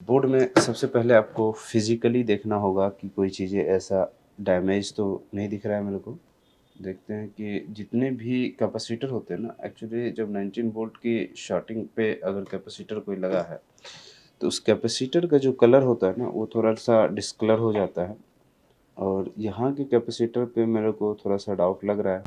Board में सबसे पहले आपको फिज़िकली देखना होगा कि कोई चीज़ें ऐसा डैमेज तो नहीं दिख रहा है मेरे को। देखते हैं कि जितने भी कैपेसिटर होते हैं ना, एक्चुअली जब 19 वोल्ट की शॉर्टिंग पे अगर कैपेसिटर कोई लगा है, तो उस कैपेसिटर का जो कलर होता है ना, वो थोड़ा-सा डिस्कलर हो जाता है और यहाँ के कैपेसिटर पे मेरे को थोड़ा-सा डाउट लग रहा है।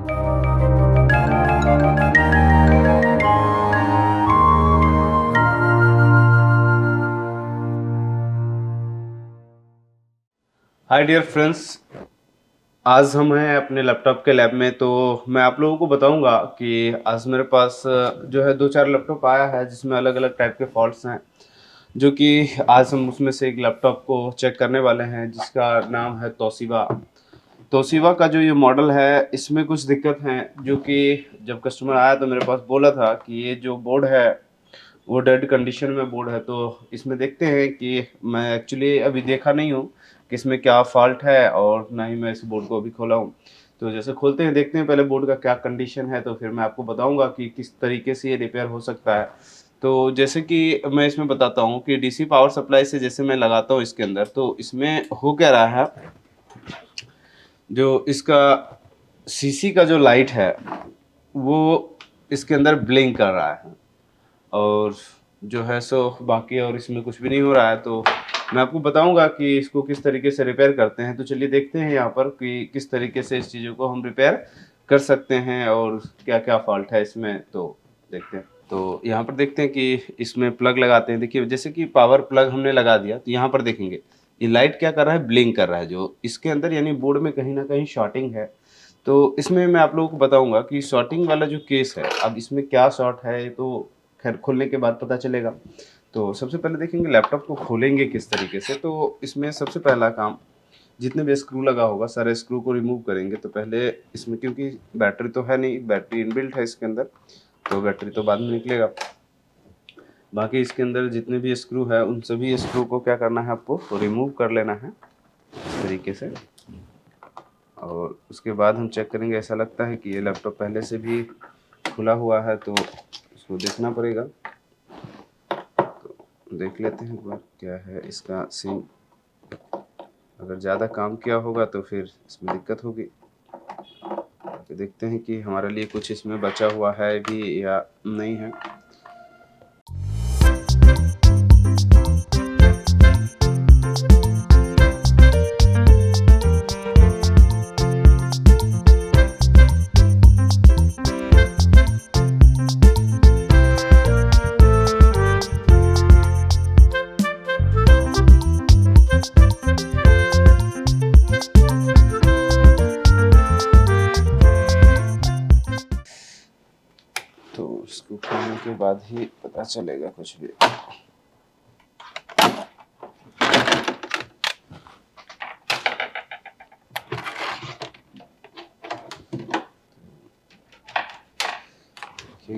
हाय डियर फ्रेंड्स, आज हम हैं अपने लैपटॉप के लैब में। तो मैं आप लोगों को बताऊंगा कि आज मेरे पास जो है 2-4 लैपटॉप आया है जिसमें अलग-अलग टाइप के फॉल्ट्स हैं, जो कि आज हम उसमें से एक लैपटॉप को चेक करने वाले हैं जिसका नाम है तोशिबा। तोशिबा का जो ये मॉडल है, इसमें कुछ दिक्कत हैं, जो कि जब कस्टमर आया तो मेरे पास बोला था कि ये जो बोर्ड है वो डेड कंडीशन में बोर्ड है। तो इसमें देखते हैं कि मैं एक्चुअली अभी देखा नहीं हूँ कि इसमें क्या फ़ॉल्ट है और ना ही मैं इस बोर्ड को अभी खोला हूँ। तो जैसे खोलते हैं, देखते हैं पहले बोर्ड का क्या कंडीशन है, तो फिर मैं आपको बताऊँगा कि किस तरीके से ये रिपेयर हो सकता है। तो जैसे कि मैं इसमें बताता हूँ कि डीसी पावर सप्लाई से जैसे मैं लगाता हूँ इसके अंदर, तो इसमें हो क्या रहा है, जो इसका सीसी का जो लाइट है, वो इसके अंदर ब्लिंक कर रहा है और जो है सो बाकी और इसमें कुछ भी नहीं हो रहा है। तो मैं आपको बताऊंगा कि इसको किस तरीके से रिपेयर करते हैं। तो चलिए देखते हैं यहाँ पर कि किस तरीके से इस चीज़ों को हम रिपेयर कर सकते हैं और क्या क्या फॉल्ट है इसमें, तो देखते हैं। तो यहाँ पर देखते हैं कि इसमें प्लग लगाते हैं। देखिए, जैसे कि पावर प्लग हमने लगा दिया, तो यहाँ पर देखेंगे ये लाइट क्या कर रहा है, ब्लिंक कर रहा है, जो इसके अंदर यानी बोर्ड में कहीं ना कहीं शॉर्टिंग है। तो इसमें मैं आप लोगों को बताऊंगा कि शॉर्टिंग वाला जो केस है, अब इसमें क्या शॉर्ट है तो खैर खोलने के बाद पता चलेगा। तो सबसे पहले देखेंगे लैपटॉप को खोलेंगे किस तरीके से। तो इसमें सबसे पहला काम, जितने भी स्क्रू लगा होगा सारे स्क्रू को रिमूव करेंगे। तो पहले इसमें, क्योंकि बैटरी तो है नहीं, बैटरी इनबिल्ट है इसके अंदर, तो बैटरी तो बाद में निकलेगा। बाकी इसके अंदर जितने भी स्क्रू है उन सभी स्क्रू को क्या करना है, आपको रिमूव कर लेना है इस तरीके से। और उसके बाद हम चेक करेंगे। ऐसा लगता है कि ये लैपटॉप पहले से भी खुला हुआ है, तो इसको देखना पड़ेगा। तो देख लेते हैं एक बार क्या है इसका सीन। अगर ज़्यादा काम किया होगा तो फिर इसमें दिक्कत होगी। तो देखते हैं कि हमारे लिए कुछ इसमें बचा हुआ है भी या नहीं है। तो इसको खोलने के बाद ही पता चलेगा कुछ भी। ठीक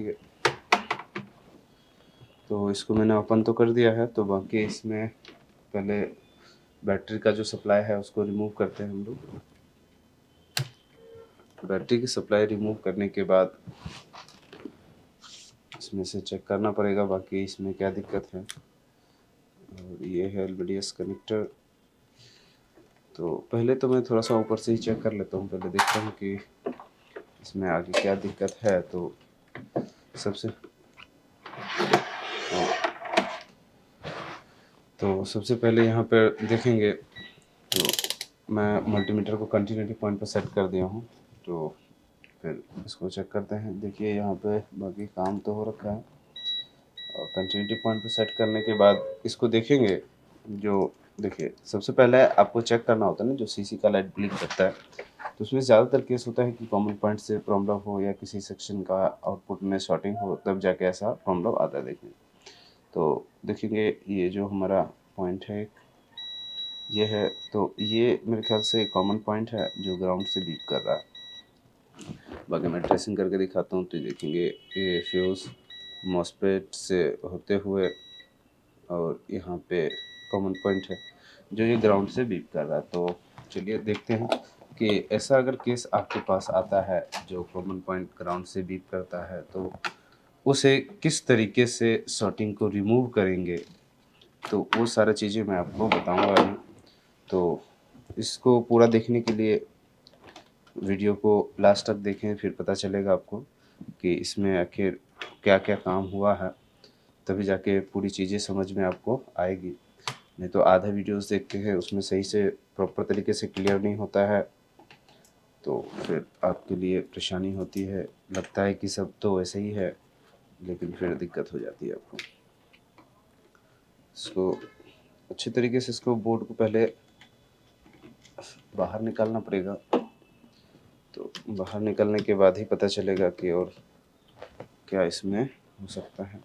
है, तो इसको मैंने ओपन तो कर दिया है। तो बाकी इसमें पहले बैटरी का जो सप्लाई है उसको रिमूव करते हैं हम लोग। बैटरी की सप्लाई रिमूव करने के बाद इसमें से चेक करना पड़ेगा बाकी इसमें क्या दिक्कत है। और ये है LVDS कनेक्टर। तो पहले तो मैं थोड़ा सा ऊपर से ही चेक कर लेता हूँ, पहले देखता हूँ कि इसमें आगे क्या दिक्कत है। तो सबसे सबसे पहले यहाँ पर देखेंगे, तो मैं मल्टीमीटर को कंटिन्यूटी पॉइंट पर सेट कर दिया हूँ। तो फिर इसको चेक करते हैं। देखिए यहाँ पे बाकी काम तो हो रखा है और कंटिन्यूटी पॉइंट पर सेट करने के बाद इसको देखेंगे। जो देखिए, सबसे पहले आपको चेक करना होता है ना, जो सीसी का लाइट ब्लिंक करता है, तो उसमें ज़्यादातर केस होता है कि कॉमन पॉइंट से प्रॉब्लम हो या किसी सेक्शन का आउटपुट में शॉर्टिंग हो, तब जाके ऐसा प्रॉब्लम आता है। देखिए, तो देखेंगे ये जो हमारा पॉइंट है ये है, तो ये मेरे ख्याल से कॉमन पॉइंट है जो ग्राउंड से बीट कर रहा है। बाकी मैं ट्रेसिंग करके दिखाता हूँ। तो देखेंगे ये फ्यूज़ मॉसफेट से होते हुए और यहाँ पे कॉमन पॉइंट है जो ये ग्राउंड से बीट कर रहा है। तो चलिए देखते हैं कि ऐसा अगर केस आपके पास आता है जो कॉमन पॉइंट ग्राउंड से बीट करता है, तो उसे किस तरीके से शॉर्टिंग को रिमूव करेंगे तो वो सारी चीज़ें मैं आपको बताऊँगा अभी। तो इसको पूरा देखने के लिए वीडियो को लास्ट तक देखें, फिर पता चलेगा आपको कि इसमें आखिर क्या-क्या काम हुआ है, तभी जाके पूरी चीज़ें समझ में आपको आएगी। नहीं तो आधा वीडियोज़ देखते हैं, उसमें सही से प्रॉपर तरीके से क्लियर नहीं होता है, तो फिर आपके लिए परेशानी होती है। लगता है कि सब तो वैसे ही है, लेकिन फिर दिक्कत हो जाती है आपको। इसको अच्छे तरीके से इसको बोर्ड को पहले बाहर निकालना पड़ेगा। तो बाहर निकलने के बाद ही पता चलेगा कि और क्या इसमें हो सकता है।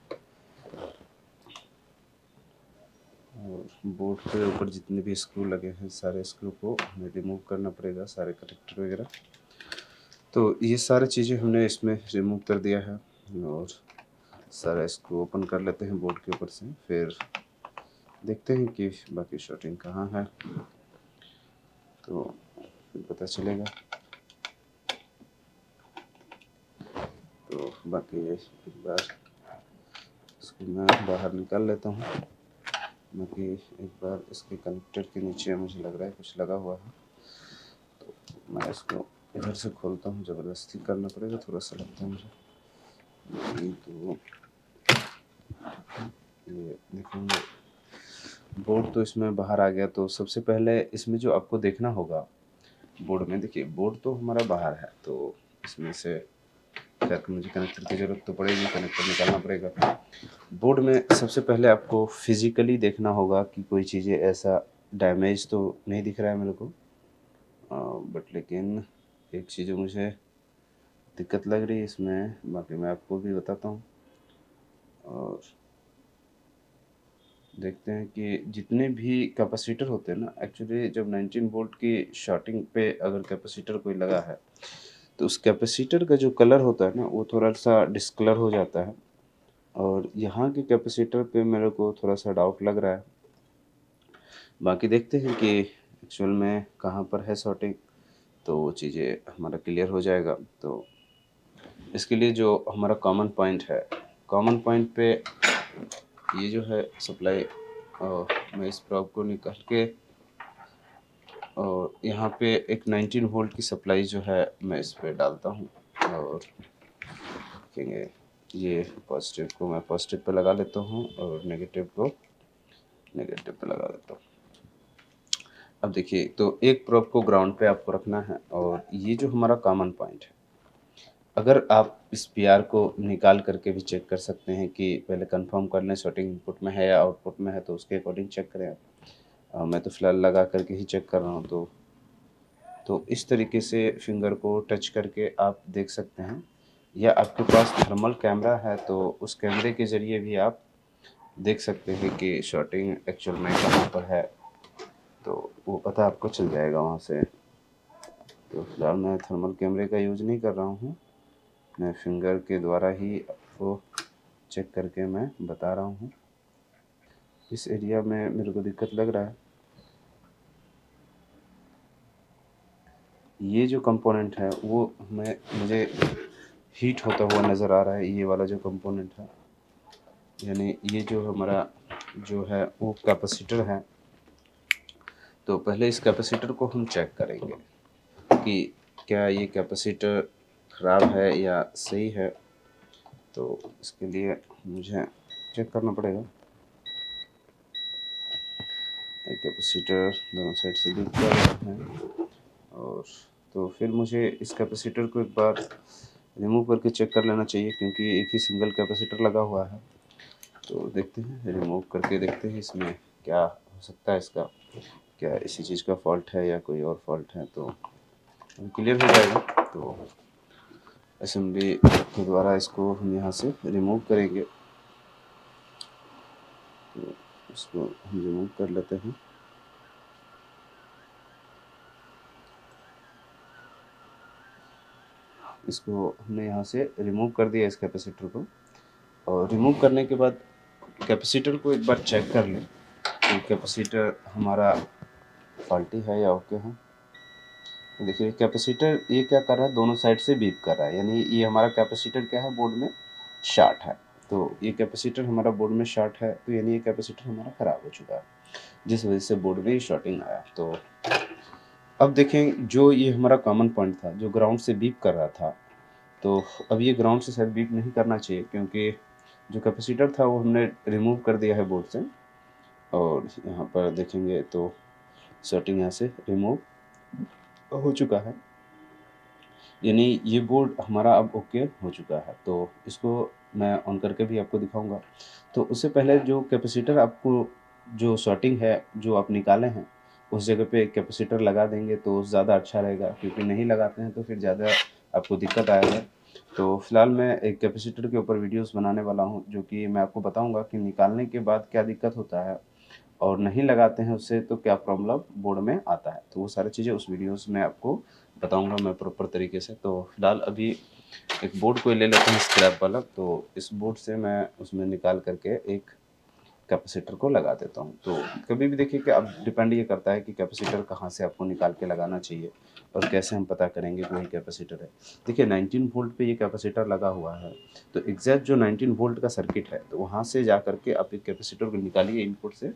और बोर्ड के ऊपर जितने भी स्क्रू लगे हैं, सारे स्क्रू को हमें रिमूव करना पड़ेगा, सारे कनेक्टर वगैरह। तो ये सारी चीज़ें हमने इसमें रिमूव कर दिया है और सारा स्क्रू ओपन कर लेते हैं बोर्ड के ऊपर से। फिर देखते हैं कि बाकी शॉर्टिंग कहाँ है, तो फिर पता चलेगा। तो बाकी एक बार इसको मैं बाहर निकाल लेता हूँ। बाकी एक बार इसके कनेक्टर के नीचे मुझे लग रहा है कुछ लगा हुआ है, तो मैं इसको इधर से खोलता हूँ। ज़बरदस्ती करना पड़ेगा, थोड़ा सा लगता है मुझे। तो ये देखेंगे, बोर्ड तो इसमें बाहर आ गया। तो सबसे पहले इसमें जो आपको देखना होगा बोर्ड में, देखिए बोर्ड तो हमारा बाहर है, तो इसमें से खैर मुझे कनेक्टर की ज़रूरत तो पड़ेगी, कनेक्टर निकालना पड़ेगा। बोर्ड में सबसे पहले आपको फिज़िकली देखना होगा कि कोई चीज़ें ऐसा डैमेज तो नहीं दिख रहा है मेरे को, बट लेकिन एक चीज़ मुझे दिक्कत लग रही है इसमें, बाकी मैं आपको भी बताता हूँ। और देखते हैं कि जितने भी कैपेसिटर होते हैं ना, एक्चुअली जब 19 वोल्ट की शॉर्टिंग पे अगर कैपेसिटर कोई लगा है, तो उस कैपेसिटर का जो कलर होता है ना, वो थोड़ा-सा डिस्कलर हो जाता है। और यहाँ के कैपेसिटर पे मेरे को थोड़ा-सा डाउट लग रहा है। बाकी देखते हैं कि एक्चुअल में कहाँ पर है शॉर्टिंग, तो वो चीज़ें हमारा क्लियर हो जाएगा। तो इसके लिए जो हमारा कॉमन पॉइंट है, कॉमन पॉइंट पे ये जो है सप्लाई, मैं इस प्रोब को निकाल के और यहाँ पे एक 19 वोल्ट की सप्लाई जो है मैं इस पे डालता हूँ। और देखेंगे, ये पॉजिटिव को मैं पॉजिटिव पे लगा लेता हूँ और नेगेटिव को नेगेटिव पे लगा देता हूँ। अब देखिए, तो एक प्रोब को ग्राउंड पे आपको रखना है और ये जो हमारा कॉमन पॉइंट है, अगर आप इस पीआर को निकाल करके भी चेक कर सकते हैं कि पहले कंफर्म कर लें शॉर्टिंग इनपुट में है या आउटपुट में है, तो उसके अकॉर्डिंग चेक करें आप। मैं तो फ़िलहाल लगा करके ही चेक कर रहा हूँ। तो इस तरीके से फिंगर को टच करके आप देख सकते हैं, या आपके पास थर्मल कैमरा है तो उस कैमरे के ज़रिए भी आप देख सकते हैं कि शॉर्टिंग एक्चुअल में कहाँ पर है, तो वो पता आपको चल जाएगा वहाँ से। तो फिलहाल मैं थर्मल कैमरे का यूज़ नहीं कर रहा हूँ, मैं फिंगर के द्वारा ही आपको चेक करके मैं बता रहा हूँ। इस एरिया में मेरे को दिक्कत लग रहा है। ये जो कंपोनेंट है वो मुझे हीट होता हुआ नज़र आ रहा है, ये वाला जो कंपोनेंट है, यानी ये जो हमारा जो है वो कैपेसिटर है। तो पहले इस कैपेसिटर को हम चेक करेंगे कि क्या ये कैपेसिटर ख़राब है या सही है। तो इसके लिए मुझे चेक करना पड़ेगा। कैपेसिटर दोनों साइड से लीक कर रहा है, और तो फिर मुझे इस कैपेसिटर को एक बार रिमूव करके चेक कर लेना चाहिए, क्योंकि एक ही सिंगल कैपेसिटर लगा हुआ है। तो देखते हैं, रिमूव करके देखते हैं इसमें क्या हो सकता है, इसका क्या इसी चीज़ का फॉल्ट है या कोई और फॉल्ट है, तो क्लियर हो जाएगा। तो असेंबली के द्वारा इसको हम यहाँ से रिमूव करेंगे। तो इसको हम रिमूव कर लेते हैं। इसको हमने यहाँ से रिमूव कर दिया इस कैपेसिटर को, और रिमूव करने के बाद कैपेसिटर को एक बार चेक कर लें कि कैपेसिटर हमारा फॉल्टी है या ओके है। देखिए कैपेसिटर ये क्या कर रहा है, दोनों साइड से बीप कर रहा है, यानी ये हमारा कैपेसिटर क्या है, बोर्ड में शॉर्ट है। तो ये कैपेसिटर हमारा बोर्ड में शॉर्ट है, तो यानी ये कैपेसिटर हमारा ख़राब हो चुका है, जिस वजह से बोर्ड में शॉर्टिंग आया। तो अब देखें, जो ये हमारा कॉमन पॉइंट था, जो ग्राउंड से बीप कर रहा था, तो अब ये ग्राउंड से शायद बीप नहीं करना चाहिए, क्योंकि जो कैपेसिटर था वो हमने रिमूव कर दिया है बोर्ड से। और यहाँ पर देखेंगे तो शॉर्टिंग यहाँ से रिमूव हो चुका है, यानी ये बोर्ड हमारा अब ओके हो चुका है। तो इसको मैं ऑन करके भी आपको दिखाऊंगा। तो उससे पहले जो कैपेसिटर आपको, जो शॉर्टिंग है जो आप निकाले हैं, उस जगह पे एक कैपेसिटर लगा देंगे तो ज़्यादा अच्छा रहेगा, क्योंकि नहीं लगाते हैं तो फिर ज़्यादा आपको दिक्कत आएगा। तो फिलहाल मैं एक कैपेसिटर के ऊपर वीडियोस बनाने वाला हूं, जो कि मैं आपको बताऊंगा कि निकालने के बाद क्या दिक्कत होता है, और नहीं लगाते हैं उससे तो क्या प्रॉब्लम बोर्ड में आता है। तो वो सारी चीज़ें उस वीडियोस में आपको बताऊंगा मैं प्रॉपर तरीके से। तो फिलहाल अभी एक बोर्ड को ले लेते हैं स्क्रैप वाला। तो इस बोर्ड से मैं उसमें निकाल करके एक कैपेसिटर को लगा देता हूँ। तो कभी भी देखिए कि अब डिपेंड ये करता है कि कैपेसिटर कहाँ से आपको निकाल के लगाना चाहिए, और कैसे हम पता करेंगे कि वही कैपेसिटर है। देखिए 19 वोल्ट पे ये कैपेसिटर लगा हुआ है, तो एग्जैक्ट जो 19 वोल्ट का सर्किट है, तो वहाँ से जा करके आप एक कैपेसिटर को निकालिए इनपुट से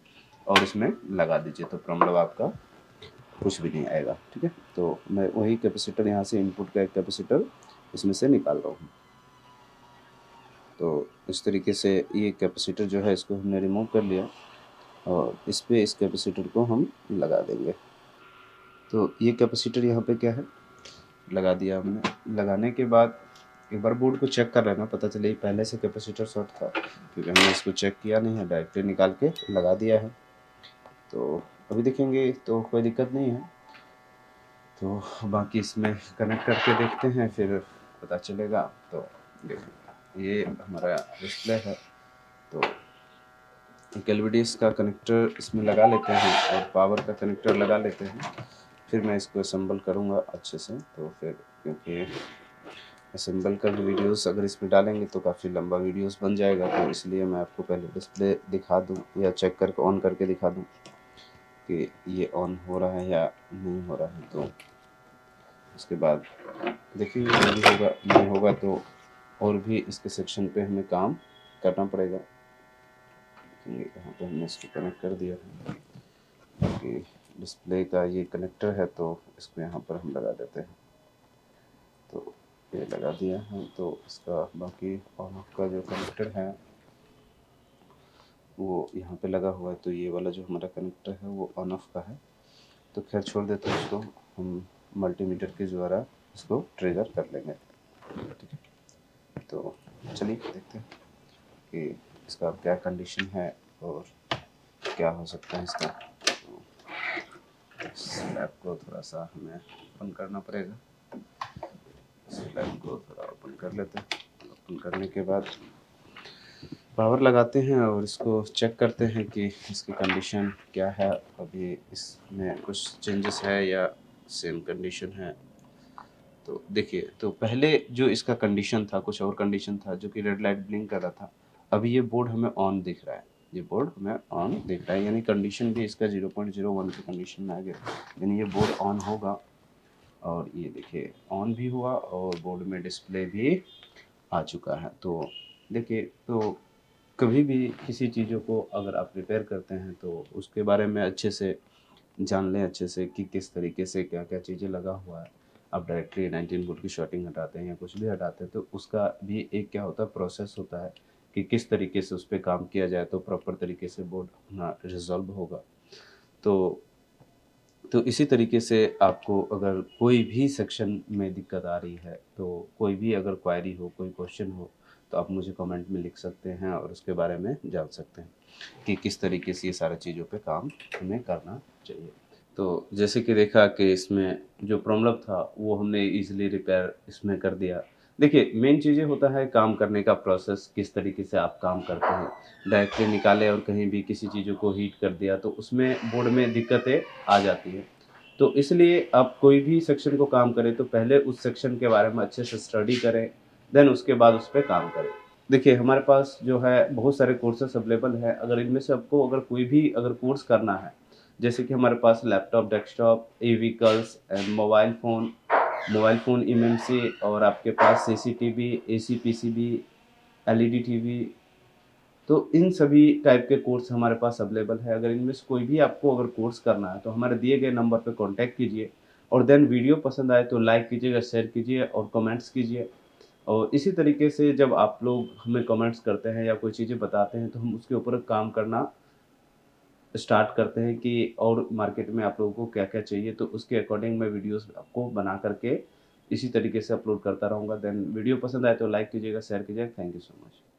और इसमें लगा दीजिए, तो प्रॉब्लम आपका कुछ भी नहीं आएगा। ठीक है, तो मैं वही कैपेसिटर यहाँ से इनपुट का एक कैपेसिटर इसमें से निकाल रहा हूँ। तो इस तरीके से ये कैपेसिटर जो है इसको हमने रिमूव कर लिया, और इस पे इस कैपेसिटर को हम लगा देंगे। तो ये कैपेसिटर यहाँ पे क्या है, लगा दिया हमने। लगाने के बाद एक बार बोर्ड को चेक कर लेना, पता चले पहले से कैपेसिटर शॉर्ट था, क्योंकि हमने इसको चेक किया नहीं है, डायरेक्टली निकाल के लगा दिया है। तो अभी देखेंगे तो कोई दिक्कत नहीं है। तो बाकी इसमें कनेक्ट करके देखते हैं, फिर पता चलेगा। तो देखिए ये हमारा डिस्प्ले है, तो एक एलवीडीएस का कनेक्टर इसमें लगा लेते हैं और पावर का कनेक्टर लगा लेते हैं। फिर मैं इसको असेंबल करूँगा अच्छे से। तो फिर क्योंकि असेंबल का भी वीडियोस अगर इसमें डालेंगे तो काफ़ी लंबा वीडियोस बन जाएगा, तो इसलिए मैं आपको पहले डिस्प्ले दिखा दूँ या चेक करके ऑन करके दिखा दूँ कि ये ऑन हो रहा है या नहीं हो रहा है। तो उसके बाद देखिए नहीं होगा, नहीं होगा तो और भी इसके सेक्शन पे हमें काम करना पड़ेगा। यहाँ पे हमने इसको कनेक्ट कर दिया है कि डिस्प्ले का ये कनेक्टर है, तो इसको यहाँ पर हम लगा देते हैं। तो ये लगा दिया है, तो इसका बाकी ऑन ऑफ का जो कनेक्टर है वो यहाँ पे लगा हुआ है। तो ये वाला जो हमारा कनेक्टर है वो ऑन ऑफ का है। तो खैर छोड़ देते हैं इसको, हम मल्टीमीटर के द्वारा इसको ट्रिगर कर लेंगे। ठीक है, तो चलिए देखते हैं कि इसका क्या कंडीशन है और क्या हो सकता है इसका। स्लैब को थोड़ा सा हमें ओपन करना पड़ेगा। स्लैब को थोड़ा ओपन कर लेते हैं। ओपन करने के बाद पावर लगाते हैं और इसको चेक करते हैं कि इसकी कंडीशन क्या है, अभी इसमें कुछ चेंजेस है या सेम कंडीशन है। तो देखिए, तो पहले जो इसका कंडीशन था कुछ और कंडीशन था, जो कि रेड लाइट ब्लिंक कर रहा था। अभी ये बोर्ड हमें ऑन दिख रहा है, ये बोर्ड हमें ऑन दिख रहा है, यानी कंडीशन भी इसका 0.01 की कंडीशन में आ गया, यानी ये बोर्ड ऑन होगा। और ये देखिए ऑन भी हुआ और बोर्ड में डिस्प्ले भी आ चुका है। तो देखिए, तो कभी भी किसी चीज़ों को अगर आप रिपेयर करते हैं तो उसके बारे में अच्छे से जान लें, अच्छे से कि किस तरीके से क्या क्या चीज़ें लगा हुआ है। आप डायरेक्टली 19 वोल्ट की शॉर्टिंग हटाते हैं या कुछ भी हटाते हैं, तो उसका भी एक क्या होता है, प्रोसेस होता है कि किस तरीके से उस पर काम किया जाए तो प्रॉपर तरीके से बोर्ड अपना रिजॉल्व होगा। तो इसी तरीके से आपको अगर कोई भी सेक्शन में दिक्कत आ रही है, तो कोई भी अगर क्वेरी हो, कोई क्वेश्चन हो, तो आप मुझे कमेंट में लिख सकते हैं और उसके बारे में जान सकते हैं कि किस तरीके से ये सारी चीज़ों पे काम हमें करना चाहिए। तो जैसे कि देखा कि इसमें जो प्रॉब्लम था वो हमने ईज़िली रिपेयर इसमें कर दिया। देखिए मेन चीज़ें होता है काम करने का प्रोसेस, किस तरीके से आप काम करते हैं। डायरेक्टली निकाले और कहीं भी किसी चीज़ों को हीट कर दिया तो उसमें बोर्ड में दिक्कतें आ जाती हैं। तो इसलिए आप कोई भी सेक्शन को काम करें तो पहले उस सेक्शन के बारे में अच्छे से स्टडी करें, देन उसके बाद उस पे काम करें। देखिए हमारे पास जो है बहुत सारे कोर्सेज़ अवेलेबल हैं, अगर इनमें से आपको अगर कोई भी अगर कोर्स करना है, जैसे कि हमारे पास laptop, desktop, e vehicles and mobile phone MMC, और आपके पास CCTV, AC PCB, LED TV, तो इन सभी टाइप के कोर्स हमारे पास अवेलेबल है। अगर इनमें से कोई भी आपको अगर कोर्स करना है तो हमारे दिए गए नंबर पे कॉन्टैक्ट कीजिए और देन वीडियो पसंद आए तो लाइक कीजिएगा, शेयर कीजिए और कमेंट्स कीजिए। और इसी तरीके से जब आप लोग हमें कमेंट्स करते हैं या कोई चीज़ें बताते हैं तो हम उसके ऊपर काम करना स्टार्ट करते हैं कि और मार्केट में आप लोगों को क्या-क्या चाहिए, तो उसके अकॉर्डिंग मैं वीडियोज़ आपको बना कर के इसी तरीके से अपलोड करता रहूँगा। देन वीडियो पसंद आए तो लाइक कीजिएगा, शेयर कीजिएगा। Thank you so much.